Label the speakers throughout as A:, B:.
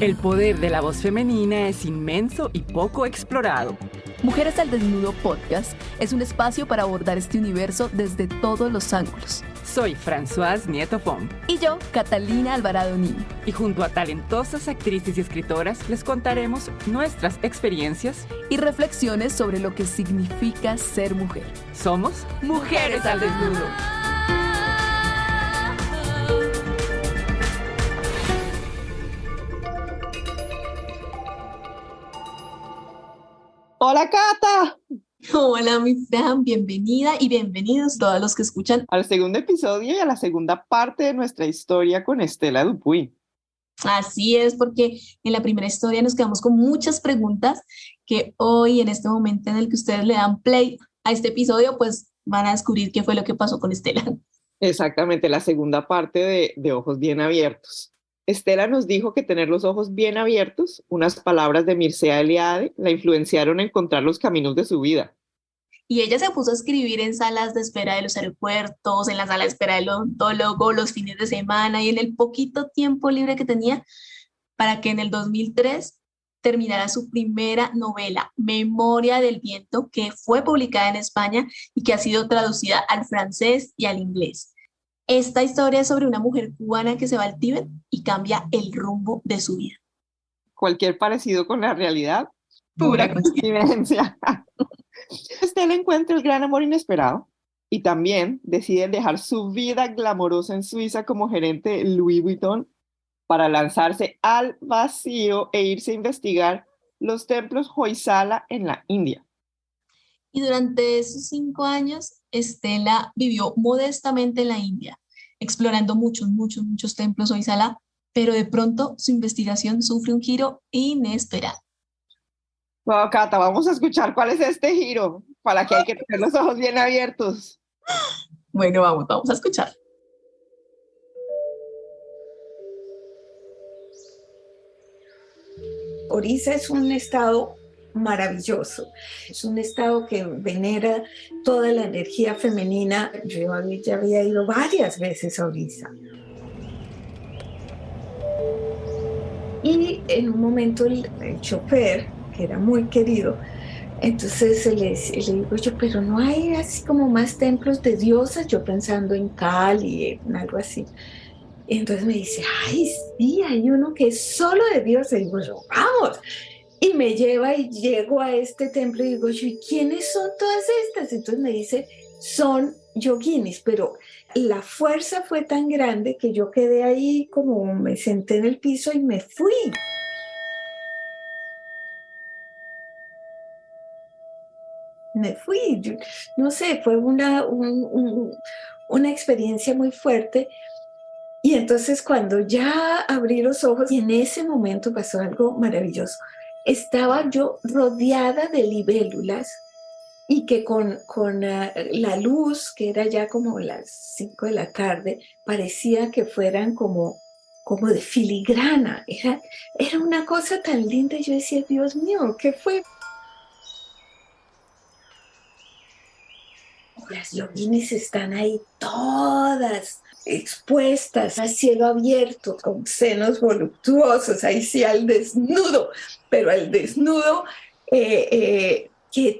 A: El poder de la voz femenina es inmenso y poco explorado.
B: Mujeres al Desnudo Podcast es un espacio para abordar este universo desde todos los ángulos.
A: Soy Françoise Nieto Pom.
B: Y yo, Catalina Alvarado Niño.
A: Y junto a talentosas actrices y escritoras les contaremos nuestras experiencias
B: y reflexiones sobre lo que significa ser mujer.
A: Somos Mujeres al Desnudo.
C: Hola, Cata.
B: Hola, mi Fran, bienvenida y bienvenidos todos los que escuchan
C: al segundo episodio y a la segunda parte de nuestra historia con Estela Dupuy.
B: Así es, porque en la primera historia nos quedamos con muchas preguntas que hoy, en este momento en el que ustedes le dan play a este episodio, pues van a descubrir qué fue lo que pasó con Estela.
C: Exactamente, la segunda parte de Ojos Bien Abiertos. Estela nos dijo que tener los ojos bien abiertos, unas palabras de Mircea Eliade, la influenciaron a encontrar los caminos de su vida.
B: Y ella se puso a escribir en salas de espera de los aeropuertos, en la sala de espera del odontólogo, los fines de semana y en el poquito tiempo libre que tenía para que en el 2003 terminara su primera novela, Memoria del Viento, que fue publicada en España y que ha sido traducida al francés y al inglés. Esta historia es sobre una mujer cubana que se va al Tíbet y cambia el rumbo de su vida.
C: Cualquier parecido con la realidad, pura coincidencia. Estela encuentra el gran amor inesperado y también decide dejar su vida glamorosa en Suiza como gerente de Louis Vuitton para lanzarse al vacío e irse a investigar los templos Hoysala en la India.
B: Y durante esos 5 años, Estela vivió modestamente en la India, explorando muchos templos Hoysala, pero de pronto su investigación sufre un giro inesperado.
C: Bueno, Cata, vamos a escuchar cuál es este giro, para que hay que tener los ojos bien abiertos.
B: Bueno, vamos a escuchar.
D: Orissa es un estado maravilloso, es un estado que venera toda la energía femenina. Yo ya había ido varias veces a Orissa. Y en un momento el chofer, que era muy querido, entonces le digo yo, pero no hay así como más templos de diosas, yo pensando en Cali, en algo así. Y entonces me dice, ay, sí, hay uno que es solo de diosas. Y digo yo, vamos. Y me lleva y llego a este templo y digo yo, ¿y quiénes son todas estas? Entonces me dice, son yoginis, pero la fuerza fue tan grande que yo quedé ahí como me senté en el piso y me fui. Yo, no sé, fue una experiencia muy fuerte. Y entonces cuando ya abrí los ojos, y en ese momento pasó algo maravilloso. Estaba yo rodeada de libélulas y que con la luz, que era ya como las 5 de la tarde, parecía que fueran como de filigrana. Era una cosa tan linda. Yo decía, Dios mío, ¿qué fue? Las yoginis están ahí todas expuestas al cielo abierto, con senos voluptuosos, ahí sí al desnudo, pero al desnudo que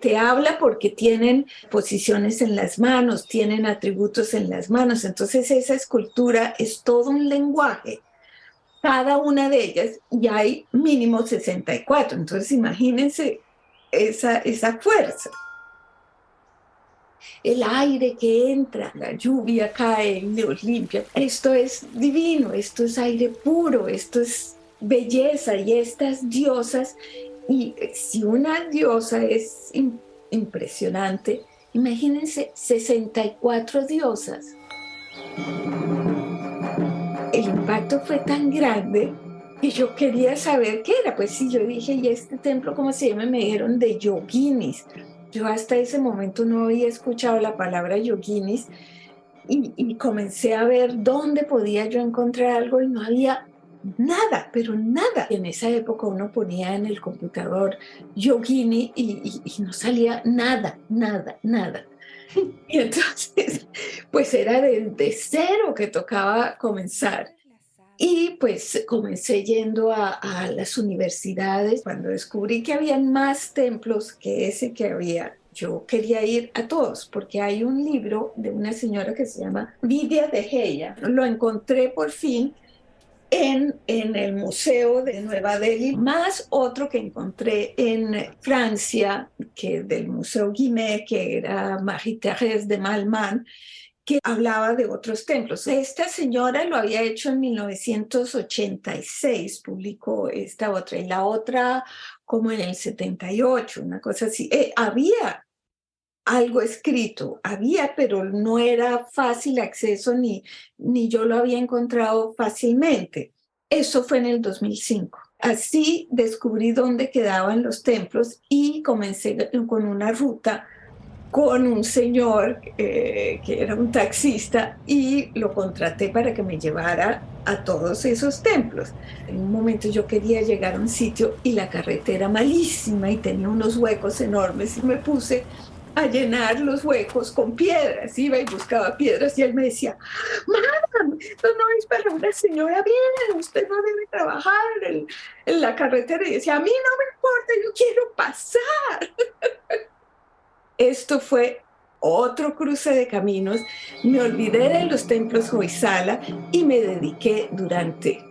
D: te habla porque tienen posiciones en las manos, tienen atributos en las manos. Entonces esa escultura es todo un lenguaje, cada una de ellas, y hay mínimo 64. Entonces imagínense esa fuerza. El aire que entra, la lluvia cae, los limpia. Esto es divino, esto es aire puro, esto es belleza. Y estas diosas, y si una diosa es impresionante, imagínense 64 diosas. El impacto fue tan grande que yo quería saber qué era. Pues sí, yo dije, ¿y este templo cómo se llama? Me dijeron de yoginis. Yo hasta ese momento no había escuchado la palabra yoginis y comencé a ver dónde podía yo encontrar algo y no había nada, pero nada. En esa época uno ponía en el computador yogini y no salía nada. Y entonces, pues era desde cero que tocaba comenzar. Y pues comencé yendo a las universidades. Cuando descubrí que había más templos que ese que había, yo quería ir a todos, porque hay un libro de una señora que se llama Vidya de Gea. Lo encontré por fin en el Museo de Nueva Delhi, más otro que encontré en Francia, que del Museo Guimet, que era Marie-Thérèse de Malman, que hablaba de otros templos. Esta señora lo había hecho en 1986, publicó esta otra, y la otra como en el 78, una cosa así. Había algo escrito, había, pero no era fácil acceso ni yo lo había encontrado fácilmente. Eso fue en el 2005. Así descubrí dónde quedaban los templos y comencé con una ruta con un señor que era un taxista y lo contraté para que me llevara a todos esos templos. En un momento yo quería llegar a un sitio y la carretera malísima y tenía unos huecos enormes y me puse a llenar los huecos con piedras. Iba y buscaba piedras y él me decía, Madame, esto no es para una señora bien, usted no debe trabajar en la carretera. Y decía, a mí no me importa, yo quiero pasar. Esto fue otro cruce de caminos. Me olvidé de los templos Hoysala y me dediqué durante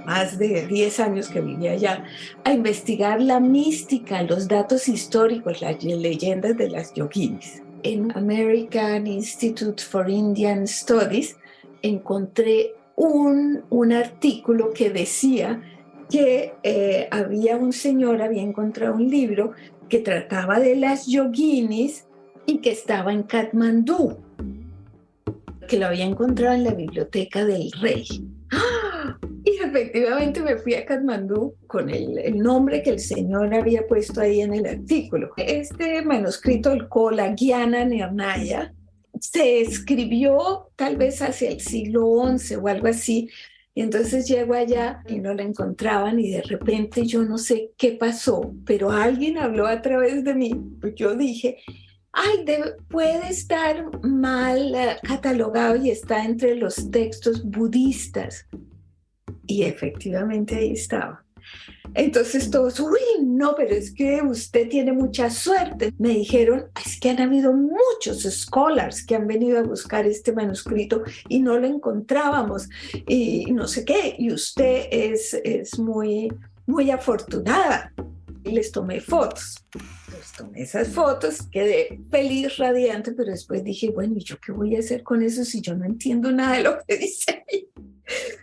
D: más de 10 años que vivía allá a investigar la mística, los datos históricos, las leyendas de las yoginis. En American Institute for Indian Studies encontré un artículo que decía que había un señor, había encontrado un libro que trataba de las yoginis y que estaba en Katmandú, que lo había encontrado en la biblioteca del rey. ¡Ah! Y efectivamente me fui a Katmandú con el nombre que el señor había puesto ahí en el artículo. Este manuscrito, el Kola Gyana Nirnaya, se escribió tal vez hacia el siglo XI o algo así. Y entonces llego allá y no la encontraban y de repente yo no sé qué pasó, pero alguien habló a través de mí. Yo dije, ay, puede estar mal catalogado y está entre los textos budistas. Y efectivamente ahí estaba. Entonces todos, uy, no, pero es que usted tiene mucha suerte. Me dijeron, es que han habido muchos scholars que han venido a buscar este manuscrito y no lo encontrábamos y no sé qué, y usted es muy, muy afortunada. Y les tomé fotos. Les tomé esas fotos, quedé feliz, radiante, pero después dije, bueno, ¿y yo qué voy a hacer con eso si yo no entiendo nada de lo que dice ahí?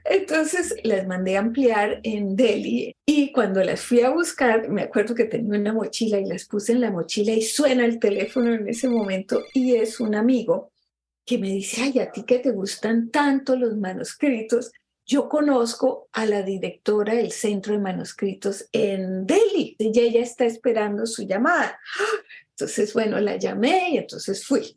D: Entonces las mandé a ampliar en Delhi y cuando las fui a buscar, me acuerdo que tenía una mochila y las puse en la mochila y suena el teléfono en ese momento y es un amigo que me dice, ay, a ti que te gustan tanto los manuscritos, yo conozco a la directora del Centro de Manuscritos en Delhi y ella está esperando su llamada. Entonces, bueno, la llamé y entonces fui.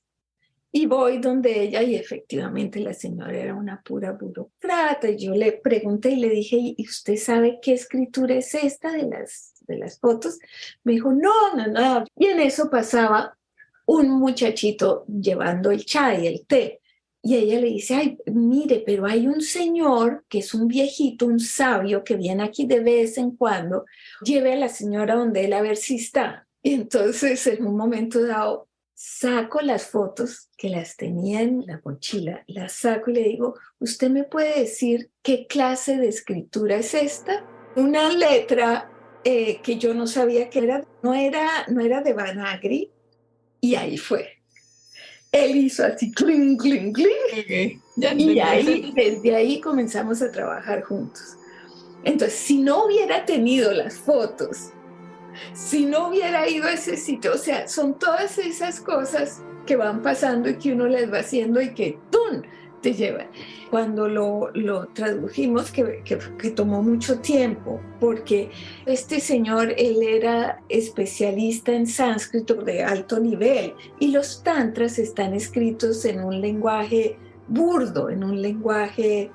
D: Y voy donde ella y efectivamente la señora era una pura burócrata. Y yo le pregunté y le dije, ¿y usted sabe qué escritura es esta de las fotos? Me dijo, no. Y en eso pasaba un muchachito llevando el chai, el té. Y ella le dice, ay, mire, pero hay un señor que es un viejito, un sabio, que viene aquí de vez en cuando. Lleve a la señora donde él a ver si está. Y entonces en un momento dado saco las fotos que las tenía en la mochila, las saco y le digo, ¿usted me puede decir qué clase de escritura es esta? Una letra que yo no sabía que era, no era de Banagri, y ahí fue. Él hizo así, cling, cling, cling,
B: Okay.
D: y ahí, desde ahí comenzamos a trabajar juntos. Entonces, si no hubiera tenido las fotos, si no hubiera ido a ese sitio, o sea, son todas esas cosas que van pasando y que uno las va haciendo y que ¡tum!, te llevan. Cuando lo tradujimos, que tomó mucho tiempo, porque este señor, él era especialista en sánscrito de alto nivel y los tantras están escritos en un lenguaje burdo, en un lenguaje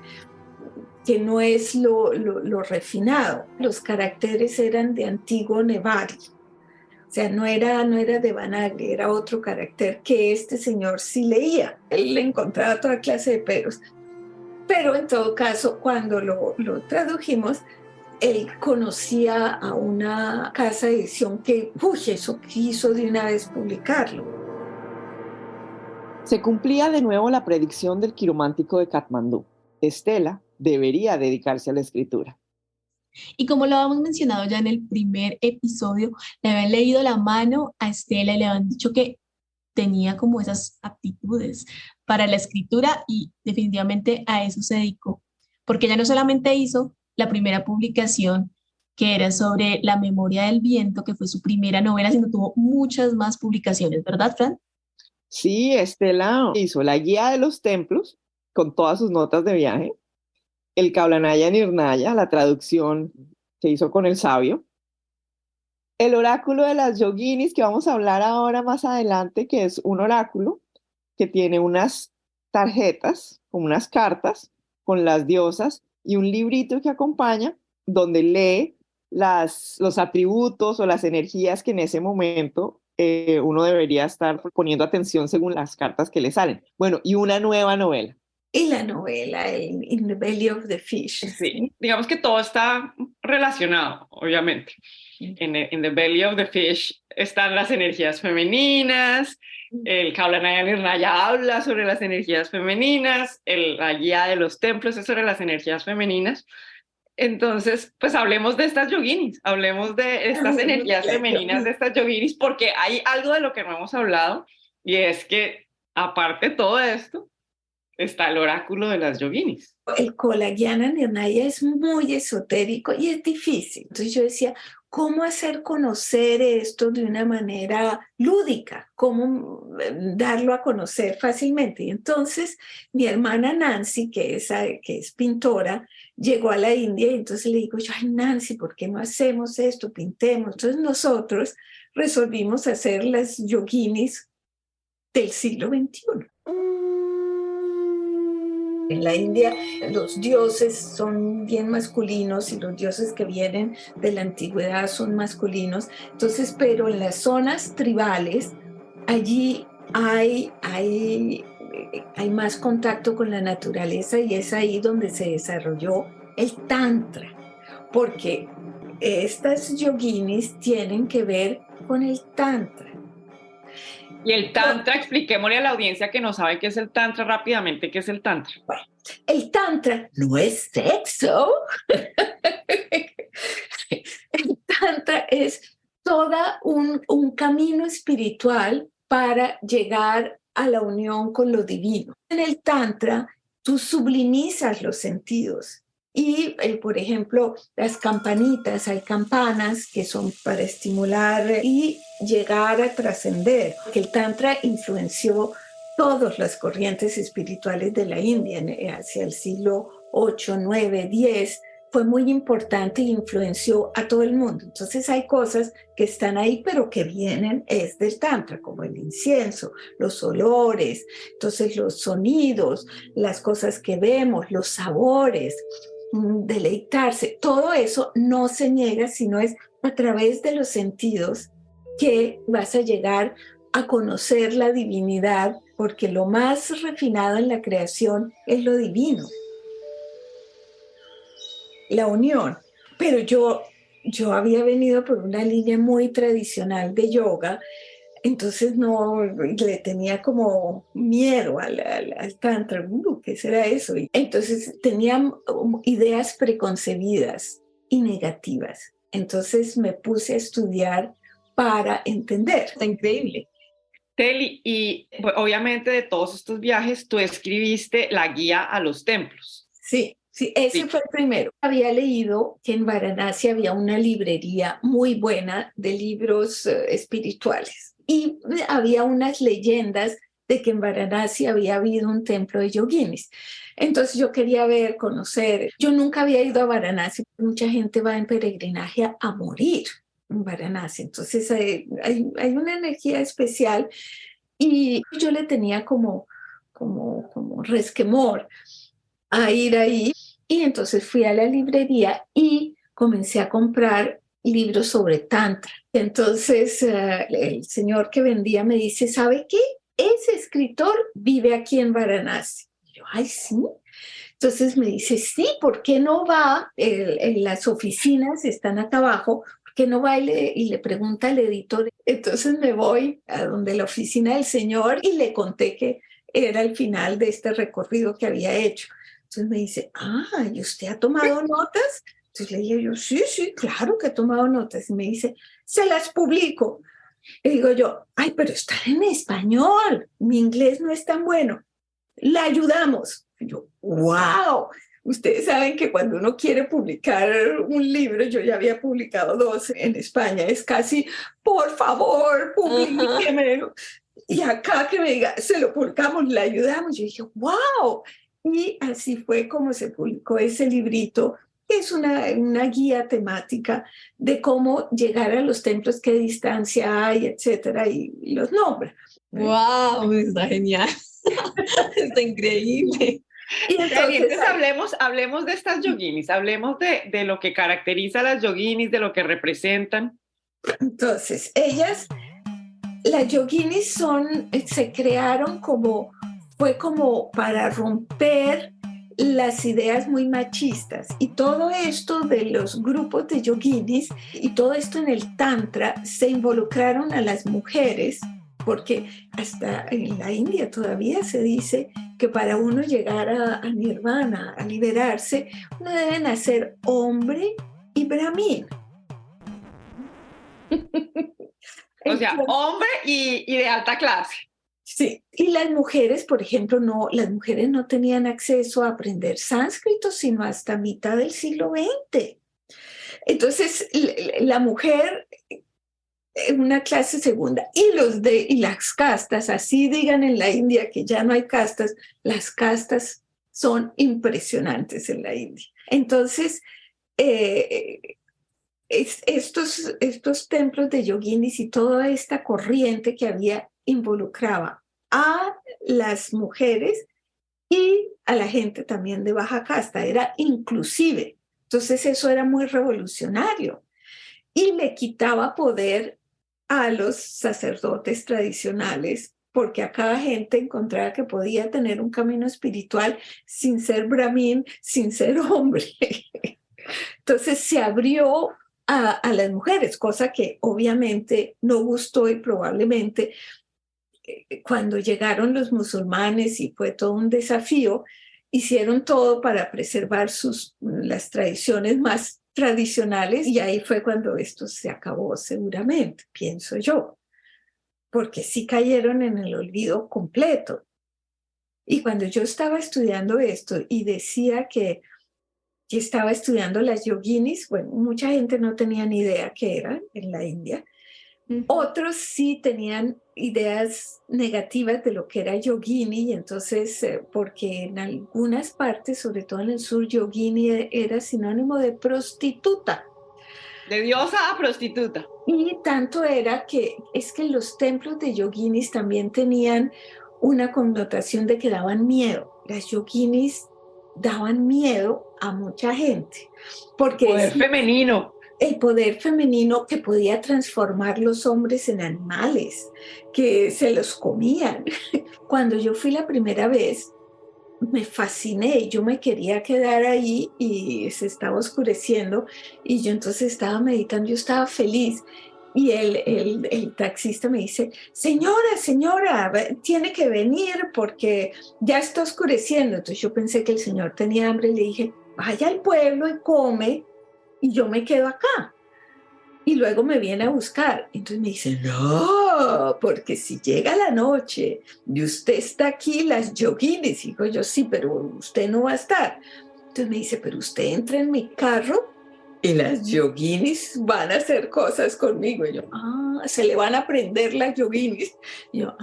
D: que no es lo refinado. Los caracteres eran de antiguo Nevari, o sea, no era de Banagri, era otro carácter que este señor sí leía. Él le encontraba toda clase de peros. Pero en todo caso, cuando lo tradujimos, él conocía a una casa de edición que, eso quiso de una vez publicarlo.
C: Se cumplía de nuevo la predicción del quiromántico de Katmandú. Estela debería dedicarse a la escritura.
B: Y como lo habíamos mencionado ya en el primer episodio, le habían leído la mano a Estela y le habían dicho que tenía como esas aptitudes para la escritura y definitivamente a eso se dedicó, porque ella no solamente hizo la primera publicación que era sobre la memoria del viento, que fue su primera novela, sino tuvo muchas más publicaciones, ¿verdad, Fran?
C: Sí, Estela hizo la guía de los templos con todas sus notas de viaje, el Kaulanaya Nirnaya, la traducción que hizo con el sabio, el oráculo de las yoginis, que vamos a hablar ahora más adelante, que es un oráculo que tiene unas tarjetas, como unas cartas con las diosas y un librito que acompaña donde lee los atributos o las energías que en ese momento uno debería estar poniendo atención según las cartas que le salen. Bueno, y una nueva novela.
D: Y la novela In the Belly of the Fish.
A: Sí, digamos que todo está relacionado, obviamente. In the Belly of the Fish están las energías femeninas, el Kaulanaya Nirnaya habla sobre las energías femeninas, la guía de los templos es sobre las energías femeninas. Entonces, pues hablemos de estas yoginis, hablemos de estas energías femeninas de estas yoginis, porque hay algo de lo que no hemos hablado, y es que, aparte de todo esto, está el oráculo de las yoginis.
D: El Kaulanaya Nirnaya es muy esotérico y es difícil. Entonces yo decía, ¿cómo hacer conocer esto de una manera lúdica? ¿Cómo darlo a conocer fácilmente? Y entonces mi hermana Nancy, que es pintora, llegó a la India y entonces le digo yo, ay Nancy, ¿por qué no hacemos esto? Pintemos. Entonces nosotros resolvimos hacer las yoginis del siglo XXI. En la India los dioses son bien masculinos y los dioses que vienen de la antigüedad son masculinos. Entonces, pero en las zonas tribales, allí hay más contacto con la naturaleza y es ahí donde se desarrolló el Tantra, porque estas yoginis tienen que ver con el Tantra.
A: Y el Tantra, expliquémosle a la audiencia que no sabe qué es el Tantra rápidamente, ¿qué es el Tantra?
D: Bueno, el Tantra no es sexo. El Tantra es todo un camino espiritual para llegar a la unión con lo divino. En el Tantra, tú sublimizas los sentidos. Y, por ejemplo, las campanitas, hay campanas que son para estimular y llegar a trascender. Que el Tantra influenció todas las corrientes espirituales de la India hacia el siglo 8, 9, 10. Fue muy importante e influenció a todo el mundo. Entonces hay cosas que están ahí, pero que vienen es del Tantra, como el incienso, los olores, entonces los sonidos, las cosas que vemos, los sabores, deleitarse, todo eso no se niega, sino es a través de los sentidos que vas a llegar a conocer la divinidad, porque lo más refinado en la creación es lo divino, la unión. Pero yo había venido por una línea muy tradicional de yoga, entonces no le tenía como miedo al Tantra. ¿Qué será eso? Entonces tenía ideas preconcebidas y negativas. Entonces me puse a estudiar para entender.
B: Está increíble.
A: Teli, y obviamente de todos estos viajes, tú escribiste la guía a los templos.
D: Sí, ese fue el primero. Había leído que en Varanasi había una librería muy buena de libros espirituales. Y había unas leyendas de que en Varanasi había habido un templo de yoginis. Entonces yo quería ver, conocer. Yo nunca había ido a Varanasi. Mucha gente va en peregrinaje a morir en Varanasi. Entonces hay una energía especial y yo le tenía como resquemor a ir ahí. Y entonces fui a la librería y comencé a comprar libros sobre Tantra. Entonces el señor que vendía me dice, ¿sabe qué? Ese escritor vive aquí en Varanasi. Y yo, ay, sí. Entonces me dice, sí, ¿por qué no va? Las oficinas están acá abajo, ¿por qué no va? Y le pregunta al editor. Entonces me voy a donde la oficina del señor y le conté que era el final de este recorrido que había hecho. Entonces me dice, ¿y usted ha tomado notas? Entonces le dije yo, sí, sí, claro que he tomado notas. Y me dice, se las publico. Y digo yo, ay, pero está en español, mi inglés no es tan bueno. La ayudamos. Y yo, wow. Ustedes saben que cuando uno quiere publicar un libro, yo ya había publicado 2 en España, es casi, por favor, publíquemelo. Y acá que me diga, se lo publicamos, le ayudamos. Yo dije, wow. Y así fue como se publicó ese librito, que es una guía temática de cómo llegar a los templos, qué distancia hay, etcétera, y los nombra.
B: ¡Wow! Está genial. Está increíble.
D: Y
A: Entonces hablemos de estas yoginis, hablemos de lo que caracteriza a las yoginis, de lo que representan.
D: Entonces, las yoginis se crearon fue como para romper las ideas muy machistas. Y todo esto de los grupos de yoginis y todo esto en el tantra se involucraron a las mujeres, porque hasta en la India todavía se dice que para uno llegar a nirvana, a liberarse, uno debe nacer hombre y brahmin.
A: O sea, hombre y de alta clase.
D: Sí, y las mujeres, por ejemplo, las mujeres no tenían acceso a aprender sánscrito sino hasta mitad del siglo XX. Entonces, la mujer en una clase segunda y las castas, así digan en la India que ya no hay castas, las castas son impresionantes en la India. Entonces, estos templos de yoginis y toda esta corriente que había involucraba a las mujeres y a la gente también de baja casta, era inclusive. Entonces eso era muy revolucionario y le quitaba poder a los sacerdotes tradicionales, porque a cada gente encontraba que podía tener un camino espiritual sin ser brahmin, sin ser hombre. Entonces se abrió a las mujeres, cosa que obviamente no gustó y probablemente cuando llegaron los musulmanes y fue todo un desafío, hicieron todo para preservar las tradiciones más tradicionales y ahí fue cuando esto se acabó seguramente, pienso yo, porque sí cayeron en el olvido completo. Y cuando yo estaba estudiando esto y decía que estaba estudiando las yoginis, bueno, mucha gente no tenía ni idea qué eran en la India. Otros sí tenían ideas negativas de lo que era yogini, y entonces, porque en algunas partes, sobre todo en el sur, yogini era sinónimo de prostituta.
A: De diosa a prostituta.
D: Y tanto era que es que los templos de yoginis también tenían una connotación de que daban miedo. Las yoginis daban miedo a mucha gente. Porque
A: poder femenino.
D: El poder femenino que podía transformar los hombres en animales, que se los comían. Cuando yo fui la primera vez, me fasciné, yo me quería quedar ahí y se estaba oscureciendo y yo entonces estaba meditando, yo estaba feliz. Y el taxista me dice, señora, tiene que venir porque ya está oscureciendo. Entonces yo pensé que el señor tenía hambre y le dije, vaya al pueblo y come y yo me quedo acá. Y luego me viene a buscar. Entonces me dice, no, porque si llega la noche y usted está aquí, las yoginis. Y digo yo, sí, pero usted no va a estar. Entonces me dice, pero usted entra en mi carro y las yoginis van a hacer cosas conmigo. Y yo, se le van a prender las yoginis. Y yo,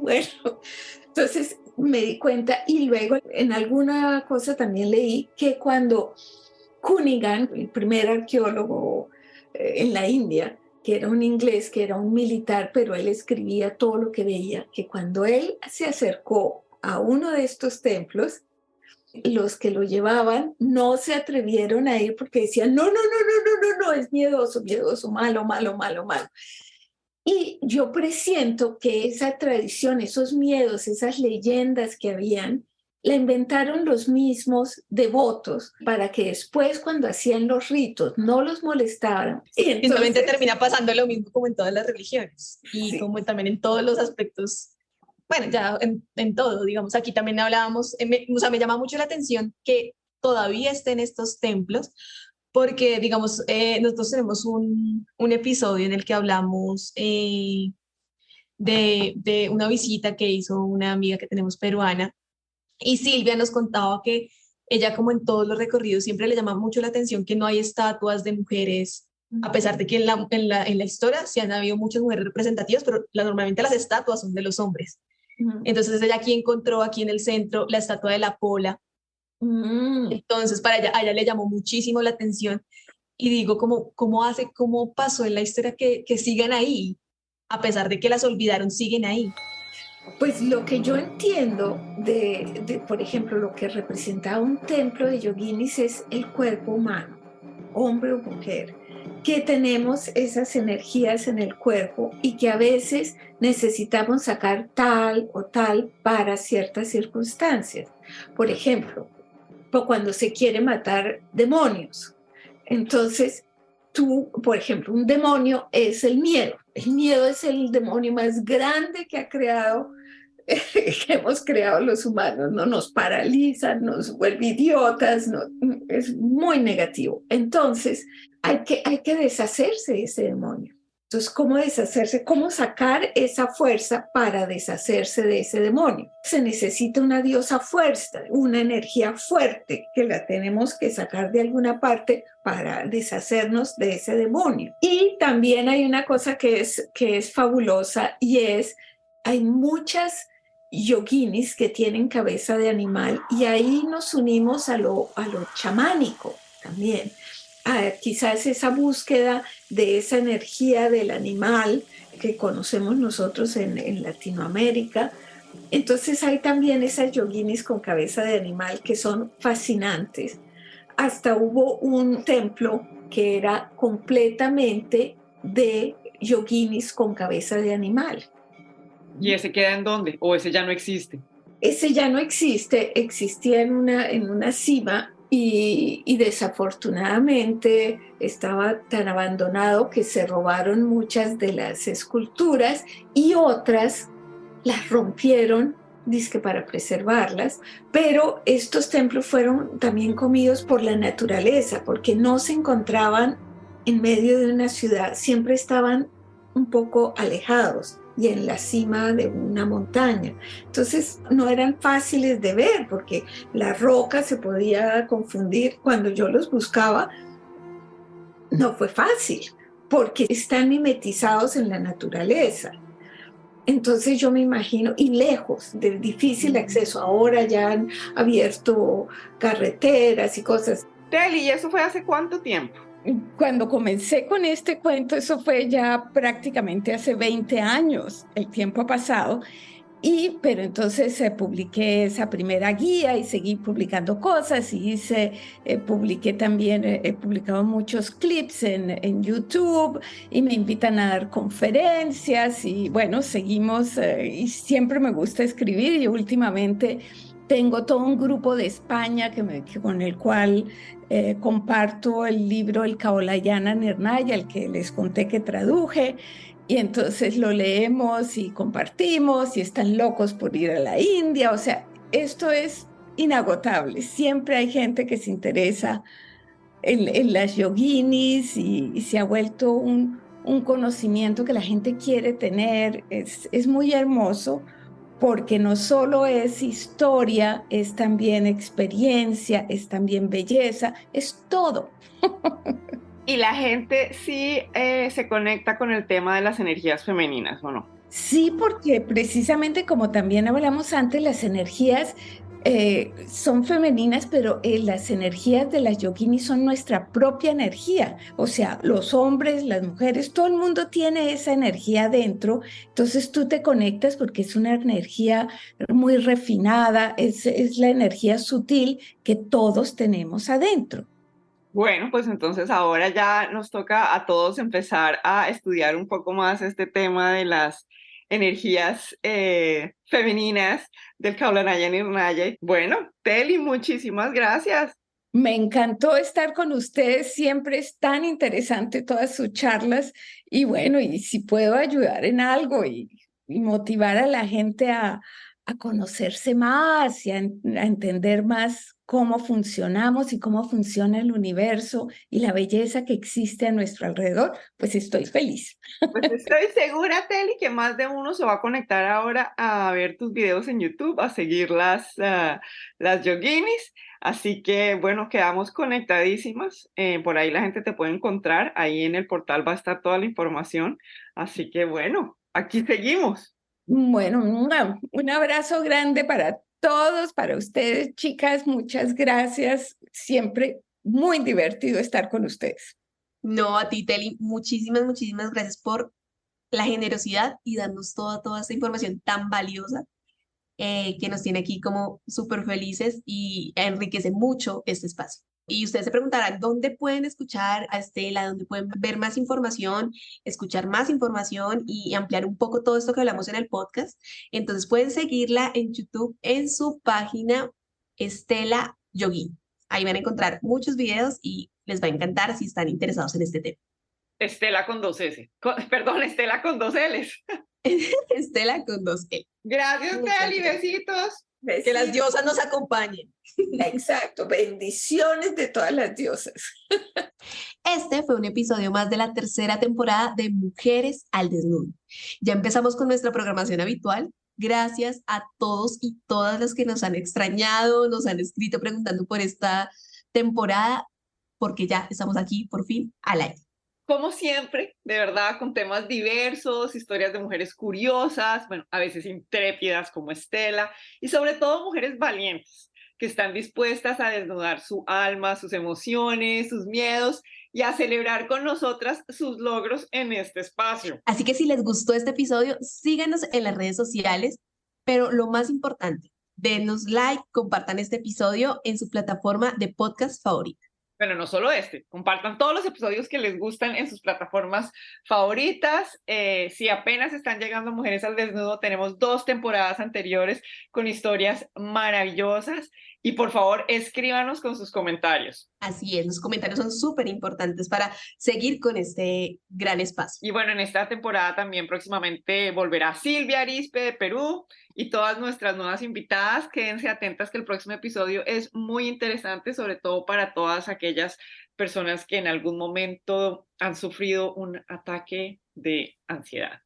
D: bueno. Entonces me di cuenta y luego en alguna cosa también leí que cuando Cunningham, el primer arqueólogo en la India, que era un inglés, que era un militar, pero él escribía todo lo que veía, que cuando él se acercó a uno de estos templos, los que lo llevaban no se atrevieron a ir porque decían, no, es miedoso, malo. Y yo presiento que esa tradición, esos miedos, esas leyendas que habían, la inventaron los mismos devotos para que después cuando hacían los ritos no los molestaran.
B: Y finalmente termina pasando lo mismo como en todas las religiones y
D: sí,
B: como también en todos los aspectos, bueno, ya en todo, digamos, aquí también hablábamos, o sea, me llama mucho la atención que todavía estén estos templos, porque, digamos, nosotros tenemos un episodio en el que hablamos de una visita que hizo una amiga que tenemos peruana, y Silvia nos contaba que ella, como en todos los recorridos, siempre le llama mucho la atención que no hay estatuas de mujeres, a pesar de que en la historia sí han habido muchas mujeres representativas, pero normalmente las estatuas son de los hombres. Entonces ella aquí encontró, aquí en el centro, la estatua de la Pola. Entonces para ella, a ella le llamó muchísimo la atención y digo, ¿cómo pasó en la historia que sigan ahí? A pesar de que las olvidaron, siguen ahí.
D: Pues lo que yo entiendo por ejemplo, lo que representaba un templo de yoginis es el cuerpo humano, hombre o mujer, que tenemos esas energías en el cuerpo y que a veces necesitamos sacar tal o tal para ciertas circunstancias. Por ejemplo, cuando se quiere matar demonios. Entonces, por ejemplo, un demonio es el miedo. El miedo es el demonio más grande que que hemos creado los humanos, ¿no? Nos paraliza, nos vuelve idiotas, no, es muy negativo. Entonces, hay que deshacerse de ese demonio. Entonces, ¿cómo deshacerse? ¿Cómo sacar esa fuerza para deshacerse de ese demonio? Se necesita una diosa fuerte, una energía fuerte que la tenemos que sacar de alguna parte para deshacernos de ese demonio. Y también hay una cosa que es fabulosa y hay muchas yoginis que tienen cabeza de animal y ahí nos unimos a lo chamánico también. Quizás esa búsqueda de esa energía del animal que conocemos nosotros en Latinoamérica. Entonces hay también esas yoginis con cabeza de animal que son fascinantes. Hasta hubo un templo que era completamente de yoginis con cabeza de animal.
A: ¿Y ese queda en dónde? ¿O ese ya no existe?
D: Ese ya no existe, existía en una cima y desafortunadamente estaba tan abandonado que se robaron muchas de las esculturas y otras las rompieron, dizque para preservarlas, pero estos templos fueron también comidos por la naturaleza porque no se encontraban en medio de una ciudad, siempre estaban un poco alejados y en la cima de una montaña. Entonces no eran fáciles de ver porque la roca se podía confundir. Cuando yo los buscaba, no fue fácil porque están mimetizados en la naturaleza. Entonces yo me imagino, y lejos, de difícil acceso. Ahora ya han abierto carreteras y cosas.
C: Teli, ¿y eso fue hace cuánto tiempo?
E: Cuando comencé con este cuento, eso fue ya prácticamente hace 20 años, el tiempo ha pasado, pero entonces publiqué esa primera guía y seguí publicando cosas y publiqué también, he publicado muchos clips en YouTube y me invitan a dar conferencias y bueno, seguimos y siempre me gusta escribir y últimamente tengo todo un grupo de España con el cual comparto el libro El Kaolayana Nirnaya, el que les conté que traduje, y entonces lo leemos y compartimos y están locos por ir a la India. O sea, esto es inagotable. Siempre hay gente que se interesa en las yoginis y se ha vuelto un conocimiento que la gente quiere tener. Es muy hermoso porque no solo es historia, es también experiencia, es también belleza, es todo.
C: Y la gente sí se conecta con el tema de las energías femeninas, ¿o no?
E: Sí, porque precisamente como también hablamos antes, las energías son femeninas, pero las energías de las yoginis son nuestra propia energía. O sea, los hombres, las mujeres, todo el mundo tiene esa energía dentro. Entonces tú te conectas porque es una energía muy refinada, es la energía sutil que todos tenemos adentro.
C: Bueno, pues entonces ahora ya nos toca a todos empezar a estudiar un poco más este tema de las
A: energías femeninas del Kaulanaya Nirnaya. Bueno, Teli, muchísimas gracias.
E: Me encantó estar con ustedes, siempre es tan interesante todas sus charlas y bueno, y si puedo ayudar en algo y motivar a la gente a conocerse más y a entender más cómo funcionamos y cómo funciona el universo y la belleza que existe a nuestro alrededor, pues estoy feliz.
A: Pues estoy segura, Teli, que más de uno se va a conectar ahora a ver tus videos en YouTube, a seguir las yoginis. Así que, bueno, quedamos conectadísimas. Por ahí la gente te puede encontrar. Ahí en el portal va a estar toda la información. Así que, bueno, aquí seguimos.
E: Bueno, un abrazo grande para todos, para ustedes, chicas. Muchas gracias. Siempre muy divertido estar con ustedes.
B: No, a ti, Teli, muchísimas gracias por la generosidad y darnos toda esta información tan valiosa que nos tiene aquí como súper felices y enriquece mucho este espacio. Y ustedes se preguntarán, ¿dónde pueden escuchar a Estela? ¿Dónde pueden ver más información, escuchar más información y ampliar un poco todo esto que hablamos en el podcast? Entonces pueden seguirla en YouTube en su página Estela Yogin. Ahí van a encontrar muchos videos y les va a encantar si están interesados en este tema.
A: Estela con 2S. Perdón, Estela con 2Ls.
B: Estela con 2L.
A: Gracias, Teli. Besitos.
B: Que las diosas nos acompañen.
D: Exacto, bendiciones de todas las diosas.
B: Este fue un episodio más de la tercera temporada de Mujeres al Desnudo. Ya empezamos con nuestra programación habitual. Gracias a todos y todas las que nos han extrañado, nos han escrito preguntando por esta temporada, porque ya estamos aquí por fin al aire.
A: Como siempre, de verdad, con temas diversos, historias de mujeres curiosas, bueno, a veces intrépidas como Estela, y sobre todo mujeres valientes, que están dispuestas a desnudar su alma, sus emociones, sus miedos, y a celebrar con nosotras sus logros en este espacio.
B: Así que si les gustó este episodio, síganos en las redes sociales, pero lo más importante, denos like, compartan este episodio en su plataforma de podcast favorita.
A: Bueno, no solo este, compartan todos los episodios que les gustan en sus plataformas favoritas. Si apenas están llegando Mujeres al Desnudo, tenemos 2 temporadas anteriores con historias maravillosas. Y por favor, escríbanos con sus comentarios.
B: Así es, los comentarios son súper importantes para seguir con este gran espacio.
A: Y bueno, en esta temporada también próximamente volverá Silvia Arispe de Perú y todas nuestras nuevas invitadas. Quédense atentas que el próximo episodio es muy interesante, sobre todo para todas aquellas personas que en algún momento han sufrido un ataque de ansiedad.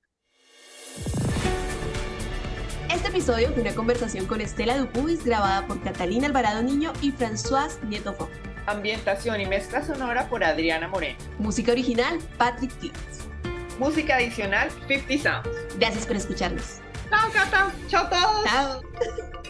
B: Este episodio fue una conversación con Estela Dupuis grabada por Catalina Alvarado Niño y Françoise Nieto Fon.
A: Ambientación y mezcla sonora por Adriana Moreno.
B: Música original, Patrick Tibbs.
A: Música adicional, 50 Sounds.
B: Gracias por escucharnos.
A: Chao, Cata. Chao a todos.
B: Chao.